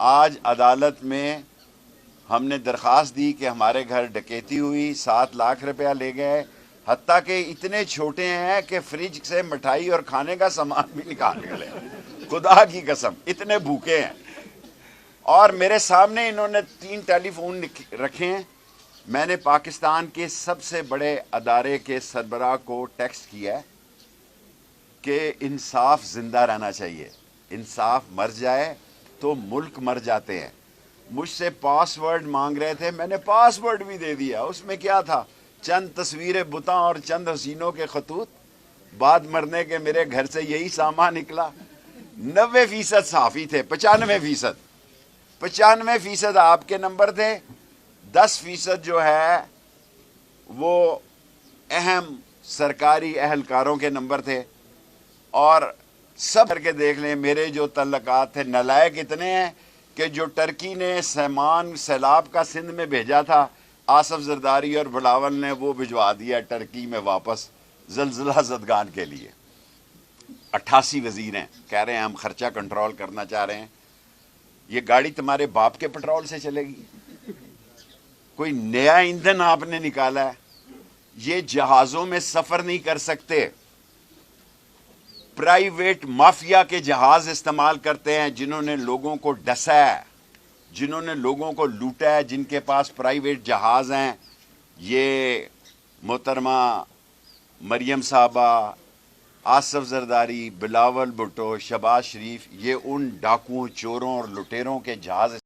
آج عدالت میں ہم نے درخواست دی کہ ہمارے گھر ڈکیتی ہوئی، 7 لاکھ روپیہ لے گئے، حتیٰ کہ اتنے چھوٹے ہیں کہ فریج سے مٹھائی اور کھانے کا سامان بھی نکال کے لے، خدا کی قسم اتنے بھوکے ہیں۔ اور میرے سامنے انہوں نے 3 ٹیلی فون رکھے ہیں۔ میں نے پاکستان کے سب سے بڑے ادارے کے سربراہ کو ٹیکسٹ کیا ہے کہ انصاف زندہ رہنا چاہیے، انصاف مر جائے تو ملک مر جاتے ہیں۔ مجھ سے پاس ورڈ مانگ رہے تھے، میں نے پاس ورڈ بھی دے دیا۔ اس میں کیا تھا؟ چند تصویریں بتاں اور چند حسینوں کے خطوط۔ بعد مرنے کے میرے گھر سے یہی سامان نکلا۔ 90% صحافی تھے، 95% آپ کے نمبر تھے، 10% جو ہے وہ اہم سرکاری اہلکاروں کے نمبر تھے۔ اور سب کر کے دیکھ لیں، میرے جو تعلقات تھے، نالائق اتنے ہیں کہ جو ٹرکی نے سامان سیلاب کا سندھ میں بھیجا تھا، آصف زرداری اور بلاول نے وہ بھجوا دیا ٹرکی میں واپس زلزلہ زدگان کے لیے۔ 88 وزیر ہیں، کہہ رہے ہیں ہم خرچہ کنٹرول کرنا چاہ رہے ہیں۔ یہ گاڑی تمہارے باپ کے پٹرول سے چلے گی؟ کوئی نیا ایندھن آپ نے نکالا ہے؟ یہ جہازوں میں سفر نہیں کر سکتے، پرائیویٹ مافیا کے جہاز استعمال کرتے ہیں، جنہوں نے لوگوں کو ڈسا ہے، جنہوں نے لوگوں کو لوٹا ہے، جن کے پاس پرائیویٹ جہاز ہیں۔ یہ محترمہ مریم صاحبہ، آصف زرداری، بلاول بھٹو، شہباز شریف، یہ ان ڈاکوؤں، چوروں اور لٹیروں کے جہاز